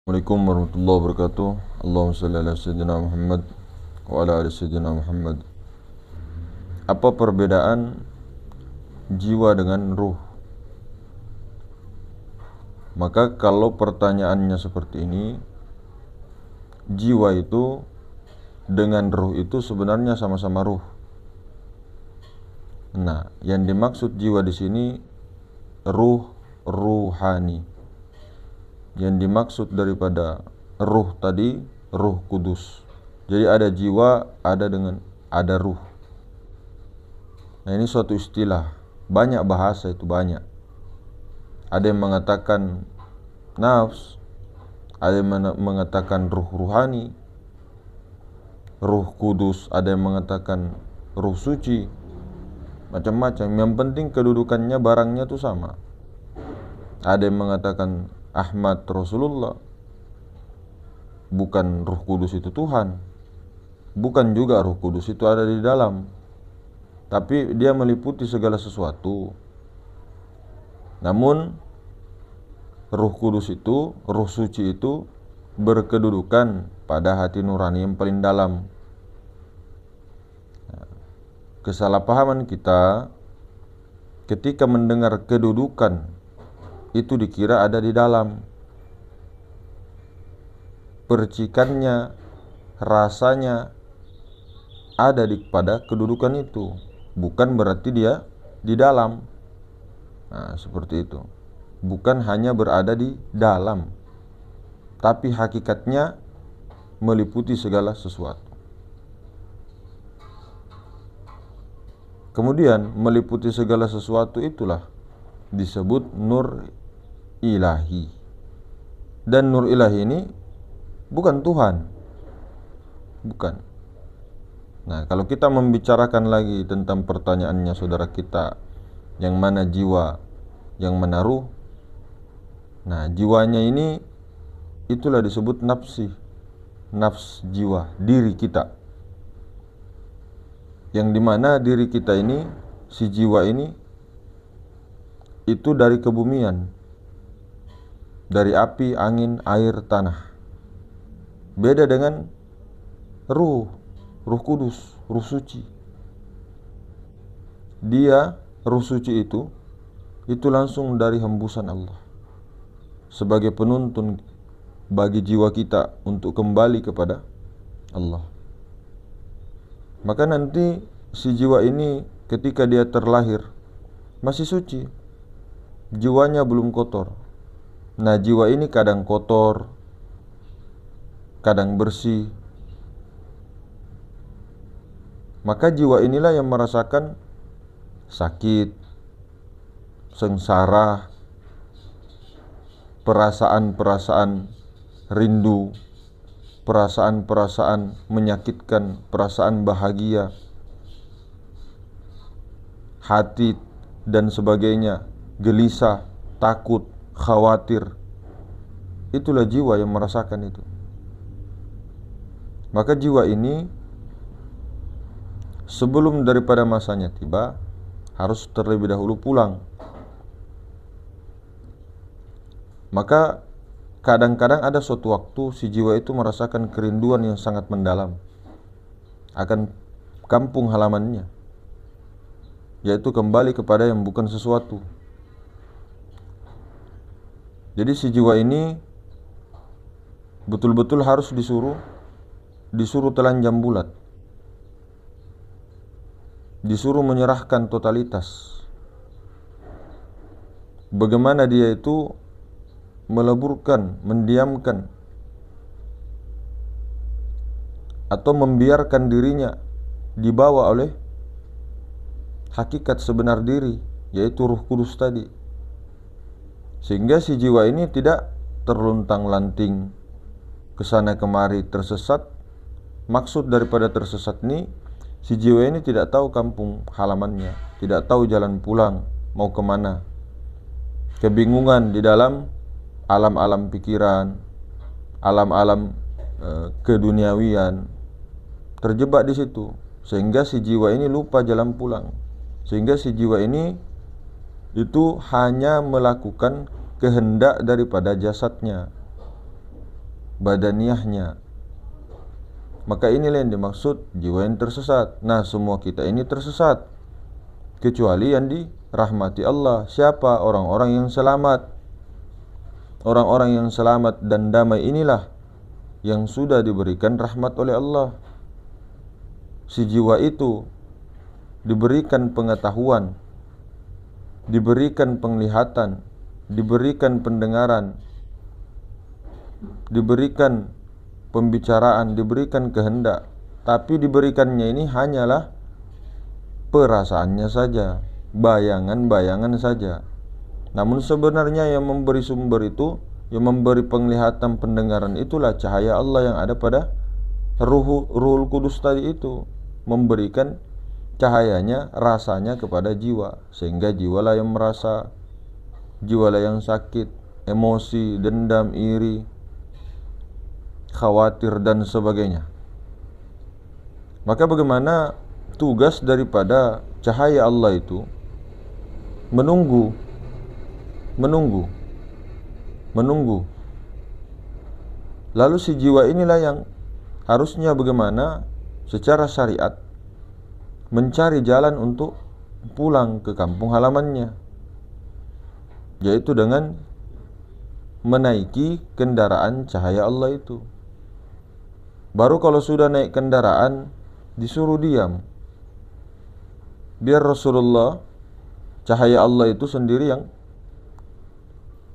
Assalamualaikum warahmatullahi wabarakatuh. Allahumma salli ala sayyidina Muhammad wa ala ali sayyidina Muhammad. Apa perbedaan jiwa dengan ruh? Maka kalau pertanyaannya seperti ini, jiwa itu dengan ruh itu sebenarnya sama-sama ruh. Nah, yang dimaksud jiwa di sini ruh ruhani. Yang dimaksud daripada ruh tadi ruh kudus. Jadi ada jiwa, ada ruh. Nah, ini suatu istilah. Banyak bahasa itu banyak. Ada yang mengatakan nafs, ada yang mengatakan ruh ruhani, ruh kudus, ada yang mengatakan ruh suci, macam-macam. Yang penting kedudukannya barangnya itu sama. Ada yang mengatakan Ahmad Rasulullah, bukan ruh kudus itu Tuhan, bukan juga ruh kudus itu ada di dalam, tapi dia meliputi segala sesuatu. Namun ruh kudus itu, ruh suci itu berkedudukan pada hati nurani yang paling dalam. Kesalahpahaman kita ketika mendengar kedudukan itu dikira ada di dalam. Percikannya, rasanya ada pada kedudukan itu, bukan berarti dia di dalam. Nah, seperti itu. Bukan hanya berada di dalam, tapi hakikatnya meliputi segala sesuatu. Kemudian meliputi segala sesuatu itulah disebut nur ilahi. Dan nur ilahi ini bukan Tuhan. Bukan. Nah, kalau kita membicarakan lagi tentang pertanyaannya saudara kita, yang mana jiwa, yang mana ruh. Nah, jiwanya ini itulah disebut nafsi, nafs jiwa, diri kita. Yang dimana diri kita ini, si jiwa ini, itu dari kebumian, dari api, angin, air, tanah. Beda dengan ruh, ruh kudus, ruh suci. Dia, ruh suci itu langsung dari hembusan Allah, sebagai penuntun bagi jiwa kita untuk kembali kepada Allah. Maka nanti si jiwa ini ketika dia terlahir masih suci, jiwanya belum kotor. Nah, jiwa ini kadang kotor, kadang bersih. Maka jiwa inilah yang merasakan sakit, sengsara, perasaan-perasaan rindu, perasaan-perasaan menyakitkan, perasaan bahagia, hati dan sebagainya, gelisah, takut, khawatir. Itulah jiwa yang merasakan itu. Maka jiwa ini sebelum daripada masanya tiba harus terlebih dahulu pulang. Maka kadang-kadang ada suatu waktu si jiwa itu merasakan kerinduan yang sangat mendalam akan kampung halamannya, yaitu kembali kepada yang bukan sesuatu. Jadi si jiwa ini betul-betul harus disuruh telanjang bulat, disuruh menyerahkan totalitas. Bagaimana dia itu meleburkan, mendiamkan, atau membiarkan dirinya dibawa oleh hakikat sebenar diri, yaitu ruh kudus tadi. Sehingga si jiwa ini tidak terluntang-lanting kesana kemari tersesat. Maksud daripada tersesat ini, si jiwa ini tidak tahu kampung halamannya, tidak tahu jalan pulang, mau kemana. Kebingungan di dalam alam-alam pikiran, alam-alam keduniawian, terjebak di situ, sehingga si jiwa ini lupa jalan pulang. Sehingga si jiwa ini itu hanya melakukan kehendak daripada jasadnya, badaniyahnya. Maka inilah yang dimaksud jiwa yang tersesat. Nah, semua kita ini tersesat, kecuali yang dirahmati Allah. Siapa? Orang-orang yang selamat. Orang-orang yang selamat dan damai inilah yang sudah diberikan rahmat oleh Allah. Si jiwa itu diberikan pengetahuan, diberikan penglihatan, diberikan pendengaran, diberikan pembicaraan, diberikan kehendak, tapi diberikannya ini hanyalah perasaannya saja, bayangan-bayangan saja. Namun sebenarnya yang memberi sumber itu, yang memberi penglihatan, pendengaran, itulah cahaya Allah yang ada pada Ruhul Kudus tadi itu, memberikan cahayanya, rasanya kepada jiwa, sehingga jiwalah yang merasa, jiwalah yang sakit, emosi, dendam, iri, khawatir dan sebagainya. Maka bagaimana tugas daripada cahaya Allah itu? Menunggu. Lalu si jiwa inilah yang harusnya bagaimana secara syariat mencari jalan untuk pulang ke kampung halamannya, yaitu dengan menaiki kendaraan cahaya Allah itu. Baru kalau sudah naik kendaraan, disuruh diam, biar Rasulullah, cahaya Allah itu sendiri yang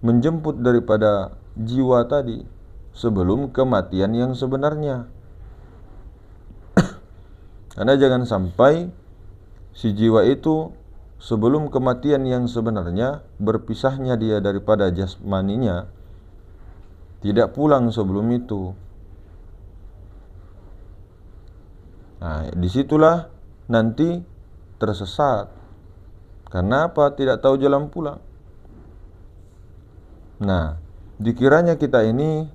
menjemput daripada jiwa tadi sebelum kematian yang sebenarnya. Karena jangan sampai si jiwa itu sebelum kematian yang sebenarnya, berpisahnya dia daripada jasmaninya, tidak pulang sebelum itu. Nah, disitulah nanti tersesat. Karena apa? Tidak tahu jalan pulang. Nah, dikiranya kita ini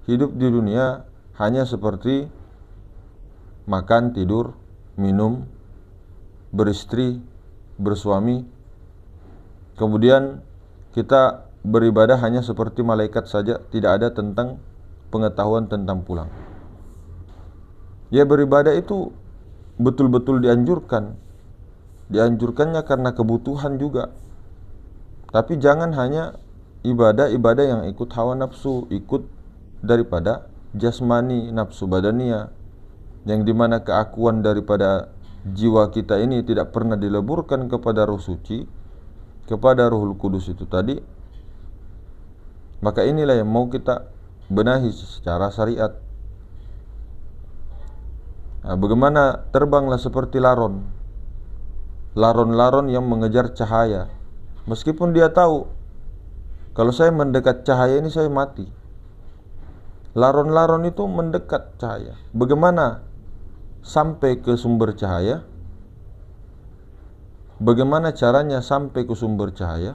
hidup di dunia hanya seperti makan, tidur, minum, beristri, bersuami, kemudian kita beribadah hanya seperti malaikat saja, tidak ada tentang pengetahuan tentang pulang. Ya, beribadah itu betul-betul dianjurkan. Dianjurkannya karena kebutuhan juga. Tapi jangan hanya ibadah-ibadah yang ikut hawa nafsu, ikut daripada jasmani, nafsu badaniyah, yang dimana keakuan daripada jiwa kita ini tidak pernah dileburkan kepada Ruh Suci, kepada Ruhul Kudus itu tadi. Maka inilah yang mau kita benahi secara syariat. Nah, bagaimana terbanglah seperti laron yang mengejar cahaya, meskipun dia tahu kalau saya mendekat cahaya ini saya mati. Laron-laron itu mendekat cahaya. Bagaimana sampai ke sumber cahaya? Bagaimana caranya sampai ke sumber cahaya?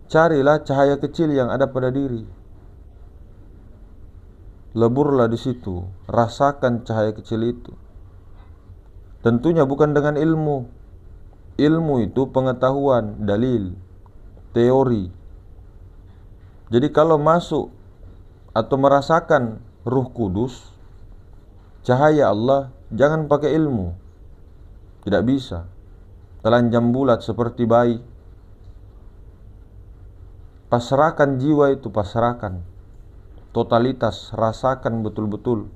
Carilah cahaya kecil yang ada pada diri. Leburlah di situ, rasakan cahaya kecil itu. Tentunya bukan dengan ilmu. Ilmu itu pengetahuan, dalil, teori. Jadi kalau masuk atau merasakan Ruh Kudus, cahaya Allah, jangan pakai ilmu. Tidak bisa. Telanjang bulat seperti bayi. Pasrahkan jiwa itu, pasrahkan. Totalitas, rasakan betul-betul.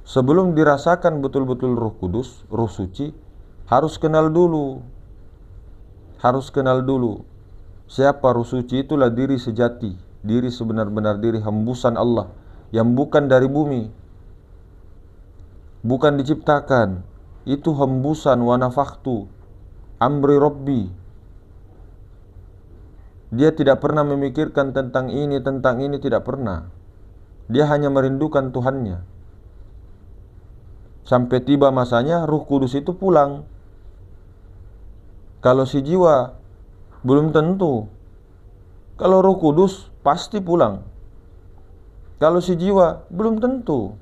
Sebelum dirasakan betul-betul Ruh Kudus, Ruh Suci, harus kenal dulu. Harus kenal dulu. Siapa Ruh Suci? Itulah diri sejati, diri sebenar-benar diri, hembusan Allah yang bukan dari bumi, bukan diciptakan. Itu hembusan, wa nafakhtu amri Rabbi. Dia tidak pernah memikirkan tentang ini, tidak pernah. Dia hanya merindukan Tuhannya. Sampai tiba masanya Ruh Kudus itu pulang. Kalau si jiwa belum tentu. Kalau Ruh Kudus pasti pulang. Kalau si jiwa belum tentu.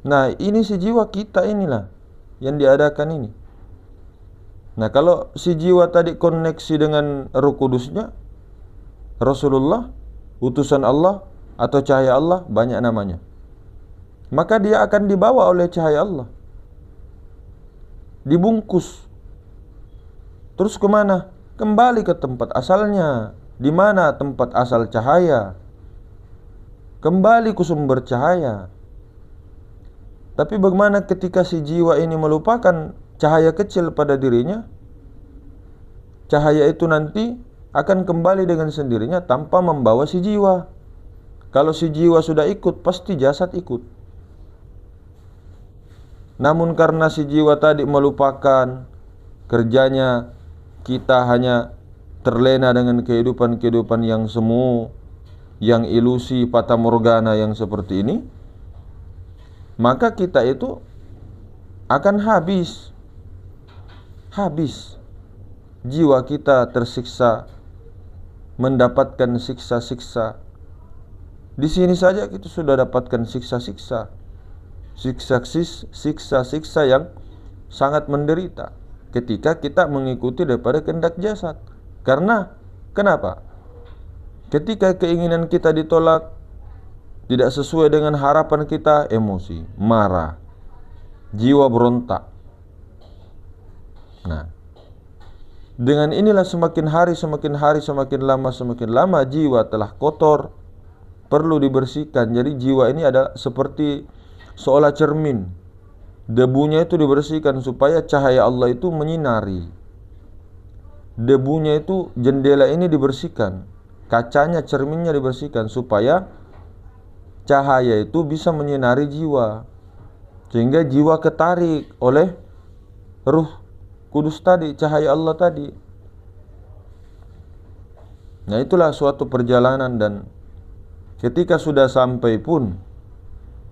Nah, ini si jiwa kita inilah yang diadakan ini. Nah, kalau si jiwa tadi koneksi dengan Ruh Kudusnya, Rasulullah, utusan Allah atau cahaya Allah, banyak namanya. Maka dia akan dibawa oleh cahaya Allah, dibungkus. Terus kemana? Kembali ke tempat asalnya. Di mana tempat asal cahaya? Kembali ke sumber cahaya. Tapi bagaimana ketika si jiwa ini melupakan cahaya kecil pada dirinya? Cahaya itu nanti akan kembali dengan sendirinya tanpa membawa si jiwa. Kalau si jiwa sudah ikut, pasti jasad ikut. Namun karena si jiwa tadi melupakan kerjanya, kita hanya terlena dengan kehidupan-kehidupan yang semu, yang ilusi, fata morgana yang seperti ini, maka kita itu akan habis. Jiwa kita tersiksa, mendapatkan siksa-siksa. Di sini saja kita sudah dapatkan siksa-siksa yang sangat menderita ketika kita mengikuti daripada kehendak jasad. Karena kenapa? Ketika keinginan kita ditolak, tidak sesuai dengan harapan kita, emosi, marah, jiwa berontak. Nah, dengan inilah semakin hari, semakin lama jiwa telah kotor, perlu dibersihkan. Jadi jiwa ini adalah seperti seolah cermin. Debunya itu dibersihkan supaya cahaya Allah itu menyinari. Debunya itu, jendela ini dibersihkan, kacanya, cerminnya dibersihkan supaya cahaya itu bisa menyinari jiwa, sehingga jiwa ketarik oleh Ruh Kudus tadi, cahaya Allah tadi. Nah, itulah suatu perjalanan, dan ketika sudah sampai pun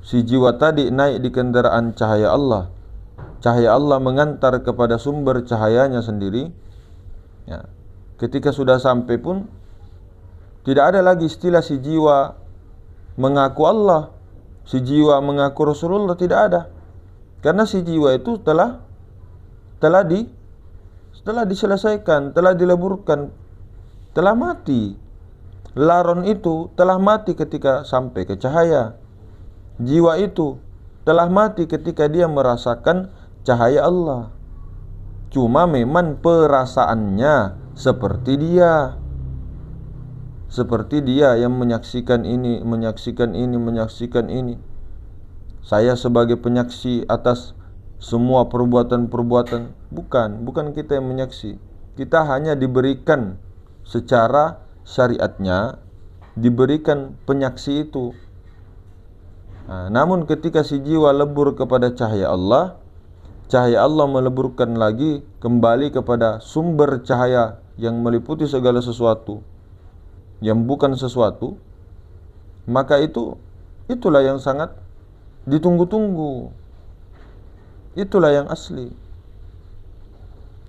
si jiwa tadi naik di kendaraan cahaya Allah, cahaya Allah mengantar kepada sumber cahayanya sendiri. Ya, ketika sudah sampai pun tidak ada lagi istilah si jiwa mengaku Allah, si jiwa mengaku Rasulullah, tidak ada. Karena si jiwa itu telah diselesaikan, telah dileburkan, telah mati. Laron itu telah mati ketika sampai ke cahaya. Jiwa itu telah mati ketika dia merasakan cahaya Allah. Cuma memang perasaannya seperti dia yang menyaksikan ini. Saya sebagai penyaksi atas semua perbuatan-perbuatan. Bukan kita yang menyaksi. Kita hanya diberikan secara syariatnya, diberikan penyaksi itu. Nah, namun ketika si jiwa lebur kepada cahaya Allah meleburkan lagi kembali kepada sumber cahaya yang meliputi segala sesuatu, yang bukan sesuatu. Maka itulah yang sangat ditunggu-tunggu. Itulah yang asli.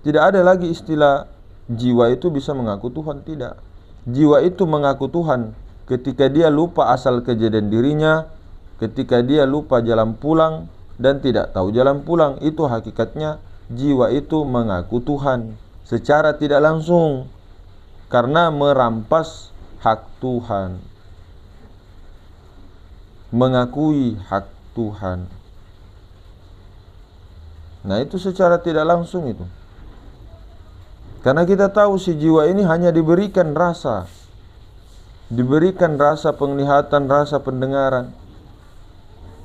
Tidak ada lagi istilah jiwa itu bisa mengaku Tuhan, tidak. Jiwa itu mengaku Tuhan ketika dia lupa asal kejadian dirinya, ketika dia lupa jalan pulang dan tidak tahu jalan pulang. Itu hakikatnya jiwa itu mengaku Tuhan secara tidak langsung, karena merampas hak Tuhan, mengakui hak Tuhan. Nah, itu secara tidak langsung itu. Karena kita tahu si jiwa ini hanya diberikan rasa penglihatan, rasa pendengaran.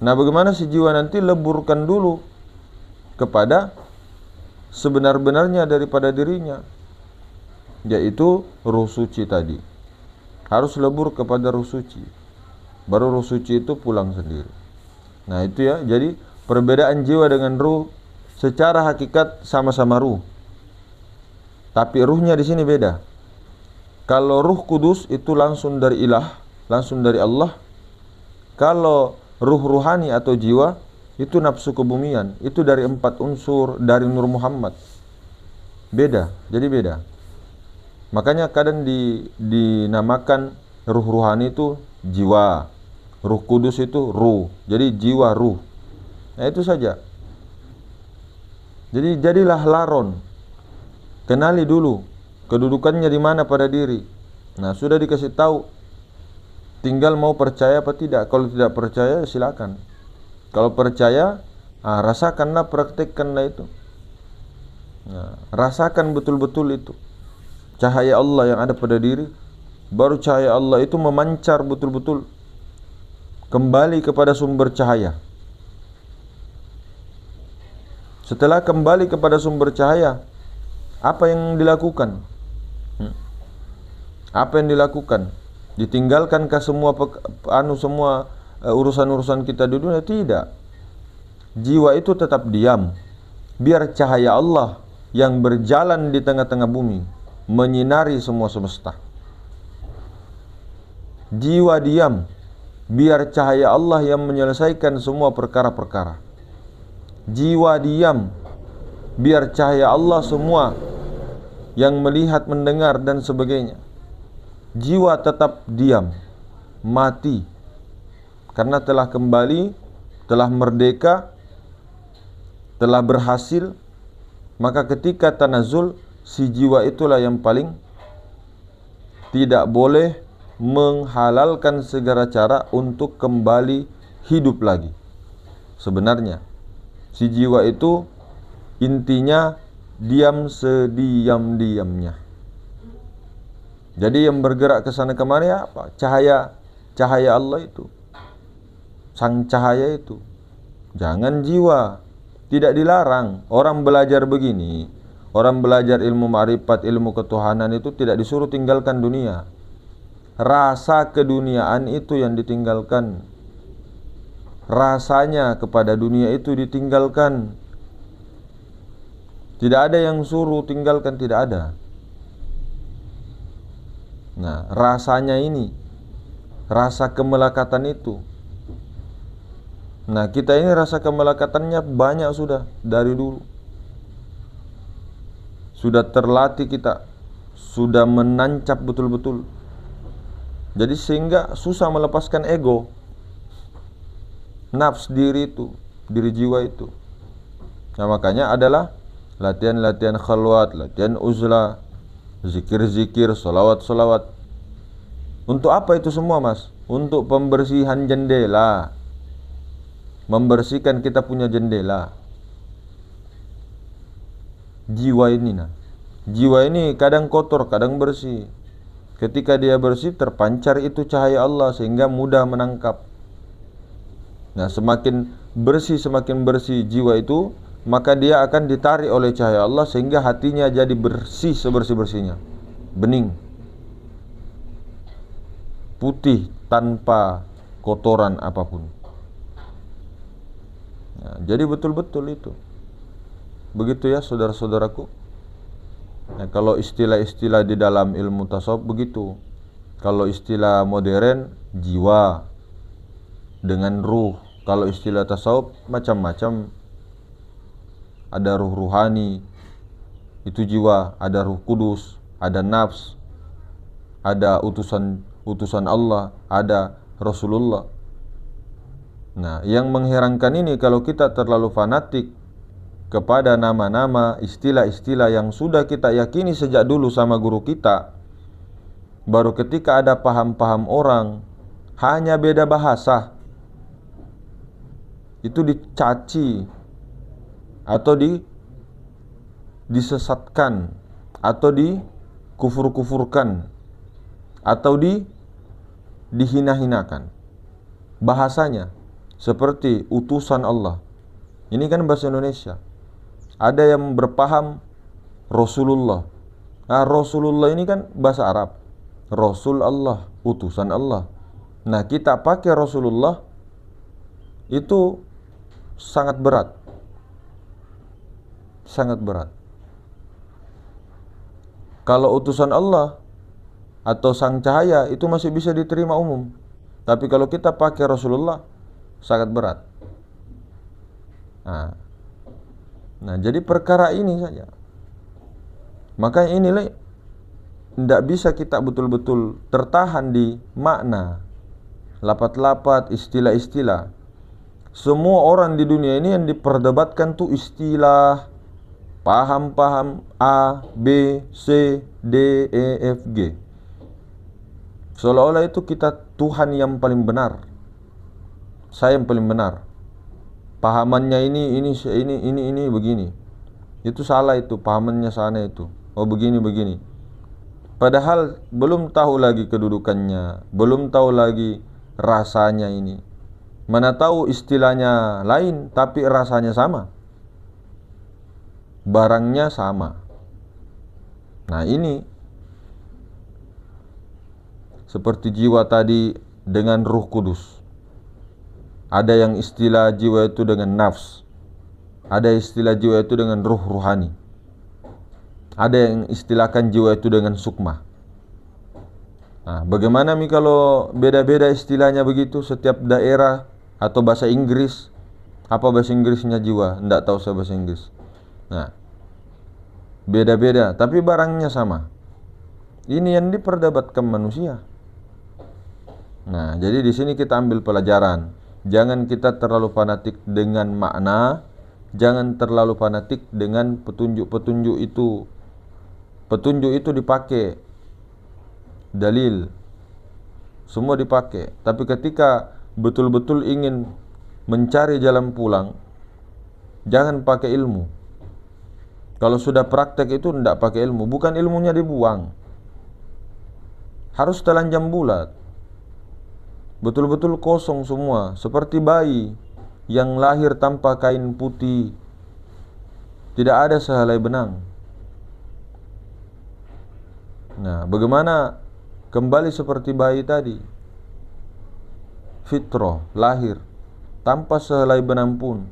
Nah, bagaimana si jiwa nanti leburkan dulu kepada sebenar-benarnya daripada dirinya, yaitu ruh suci tadi. Harus lebur kepada ruh suci, baru ruh suci itu pulang sendiri. Nah, itu ya. Jadi perbedaan jiwa dengan ruh, secara hakikat sama-sama ruh, tapi ruhnya di sini beda. Kalau Ruh Kudus itu langsung dari ilah, langsung dari Allah. Kalau ruh ruhani atau jiwa itu nafsu kebumian, itu dari 4 unsur dari Nur Muhammad. Beda, jadi beda. Makanya kadang dinamakan ruh ruhani itu jiwa, Ruh Kudus itu ruh. Jadi jiwa ruh. Nah, itu saja. Jadi jadilah laron. Kenali dulu kedudukannya di mana pada diri. Nah, sudah dikasih tahu Tinggal mau percaya apa tidak. Kalau tidak percaya silakan. Kalau percaya, rasakanlah, praktekkanlah itu. Rasakan betul-betul itu. Cahaya Allah yang ada pada diri, baru cahaya Allah itu memancar betul-betul kembali kepada sumber cahaya. Setelah kembali kepada sumber cahaya, apa yang dilakukan? Apa yang dilakukan? Ditinggalkankah semua urusan-urusan kita di dunia? Tidak. Jiwa itu tetap diam. Biar cahaya Allah yang berjalan di tengah-tengah bumi menyinari semua semesta. Jiwa diam. Biar cahaya Allah yang menyelesaikan semua perkara-perkara. Jiwa diam. Biar cahaya Allah semua yang melihat, mendengar dan sebagainya. Jiwa tetap diam, mati, karena telah kembali, telah merdeka, telah berhasil. Maka ketika tanazul, si jiwa itulah yang paling tidak boleh menghalalkan segala cara untuk kembali hidup lagi. Sebenarnya si jiwa itu intinya diam sediam-diamnya. Jadi yang bergerak ke sana kemari apa? Cahaya Allah itu. Sang cahaya itu. Jangan jiwa. Tidak dilarang. Orang belajar begini, orang belajar ilmu ma'rifat, ilmu ketuhanan itu tidak disuruh tinggalkan dunia. Rasa keduniaan itu yang ditinggalkan. Rasanya kepada dunia itu ditinggalkan. Tidak ada yang suruh tinggalkan, tidak ada. Nah, rasanya ini, rasa kemelekatan itu. Nah, kita ini rasa kemelekatannya banyak sudah dari dulu. Sudah terlatih kita, sudah menancap betul-betul. Jadi sehingga susah melepaskan ego, nafs diri itu, diri jiwa itu. Nah, makanya adalah latihan-latihan khalwat, latihan uzlah, zikir-zikir, solawat-solawat. Untuk apa itu semua, Mas? Untuk pembersihan jendela. Membersihkan kita punya jendela. Jiwa ini, jiwa ini kadang kotor, kadang bersih. Ketika dia bersih, terpancar itu cahaya Allah sehingga mudah menangkap. Nah, semakin bersih jiwa itu, maka dia akan ditarik oleh cahaya Allah sehingga hatinya jadi bersih sebersih-bersihnya. Bening. Putih tanpa kotoran apapun. Nah, jadi betul-betul itu. Begitu ya saudara-saudaraku. Nah, kalau istilah-istilah di dalam ilmu tasawuf begitu. Kalau istilah modern jiwa dengan ruh. Kalau istilah tasawuf macam-macam. Ada ruh ruhani, itu jiwa. Ada ruh kudus, ada nafs, ada utusan Allah, ada Rasulullah. Nah, yang mengherankan ini kalau kita terlalu fanatik kepada nama-nama, istilah-istilah yang sudah kita yakini sejak dulu sama guru kita. Baru ketika ada paham-paham orang, hanya beda bahasa, itu dicaci atau disesatkan atau dikufur-kufurkan atau dihina-hinakan. Bahasanya seperti utusan Allah. Ini kan bahasa Indonesia. Ada yang berpaham Rasulullah. Nah, Rasulullah ini kan bahasa Arab. Rasul Allah, utusan Allah. Nah, kita pakai Rasulullah itu sangat berat. Sangat berat. Kalau utusan Allah atau sang cahaya itu masih bisa diterima umum. Tapi kalau kita pakai Rasulullah sangat berat. Nah, jadi perkara ini saja. Makanya inilah tidak bisa kita betul-betul tertahan di makna, lapat-lapat, istilah-istilah. Semua orang di dunia ini yang diperdebatkan tuh istilah, paham-paham A, B, C, D, E, F, G. Seolah-olah itu kita Tuhan yang paling benar, saya yang paling benar. Pahamannya ini begini. Itu salah, itu pahamannya sana itu. Oh begini. Padahal belum tahu lagi kedudukannya, belum tahu lagi rasanya ini. Mana tahu istilahnya lain tapi rasanya sama. Barangnya sama. Nah, ini seperti jiwa tadi dengan Ruh Kudus. Ada yang istilah jiwa itu dengan nafs. Ada istilah jiwa itu dengan ruh ruhani. Ada yang istilahkan jiwa itu dengan sukma. Nah, bagaimana kalau beda-beda istilahnya begitu setiap daerah atau bahasa Inggris? Apa bahasa Inggrisnya jiwa? Tidak tahu saya bahasa Inggris. Nah, beda-beda, tapi barangnya sama. Ini yang diperdebatkan manusia. Nah, jadi di sini kita ambil pelajaran. Jangan kita terlalu fanatik dengan makna, jangan terlalu fanatik dengan petunjuk-petunjuk itu. Petunjuk itu dipakai, dalil, semua dipakai. Tapi ketika betul-betul ingin mencari jalan pulang, jangan pakai ilmu. Kalau sudah praktek itu tidak pakai ilmu, bukan ilmunya dibuang. Harus telanjang bulat. Betul-betul kosong semua, seperti bayi yang lahir tanpa kain putih. Tidak ada sehelai benang. Nah, bagaimana kembali seperti bayi tadi? Fitrah, lahir tanpa sehelai benang pun,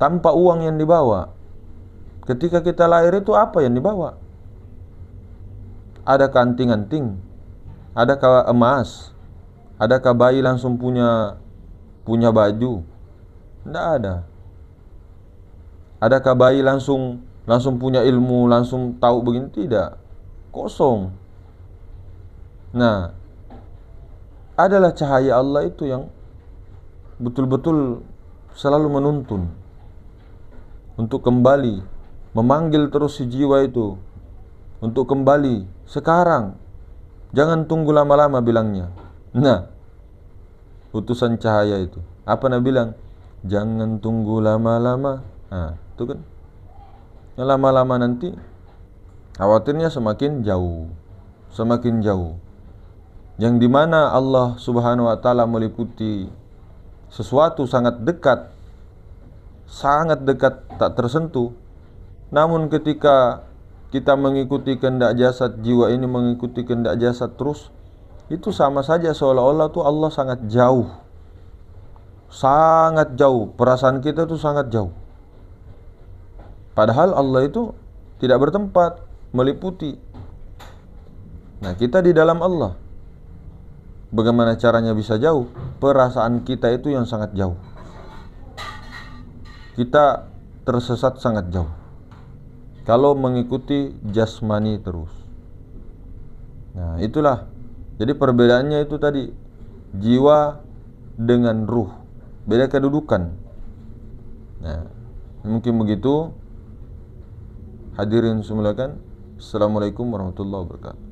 tanpa uang yang dibawa. Ketika kita lahir itu apa yang dibawa? Adakah anting-anting? Adakah emas? Adakah bayi langsung punya baju? Tidak ada. Adakah bayi langsung punya ilmu, langsung tahu begini? Tidak. Kosong. Nah, adalah cahaya Allah itu yang betul-betul selalu menuntun untuk kembali, memanggil terus si jiwa itu untuk kembali sekarang. Jangan tunggu lama-lama bilangnya. Nah, utusan cahaya itu apa Nabi bilang? Jangan tunggu lama-lama. Nah, itu kan. Yang lama-lama nanti khawatirnya semakin jauh. Yang dimana Allah Subhanahu wa ta'ala meliputi sesuatu sangat dekat, tak tersentuh. Namun ketika kita mengikuti kehendak jasad, jiwa ini mengikuti kehendak jasad terus, itu sama saja seolah-olah tuh Allah sangat jauh. Perasaan kita tuh sangat jauh. Padahal Allah itu tidak bertempat, meliputi. Nah, kita di dalam Allah. Bagaimana caranya bisa jauh? Perasaan kita itu yang sangat jauh. Kita tersesat sangat jauh kalau mengikuti jasmani terus. Nah, itulah. Jadi perbedaannya itu tadi, jiwa dengan ruh, beda kedudukan. Nah, mungkin begitu. Hadirin semua kan. Assalamualaikum warahmatullahi wabarakatuh.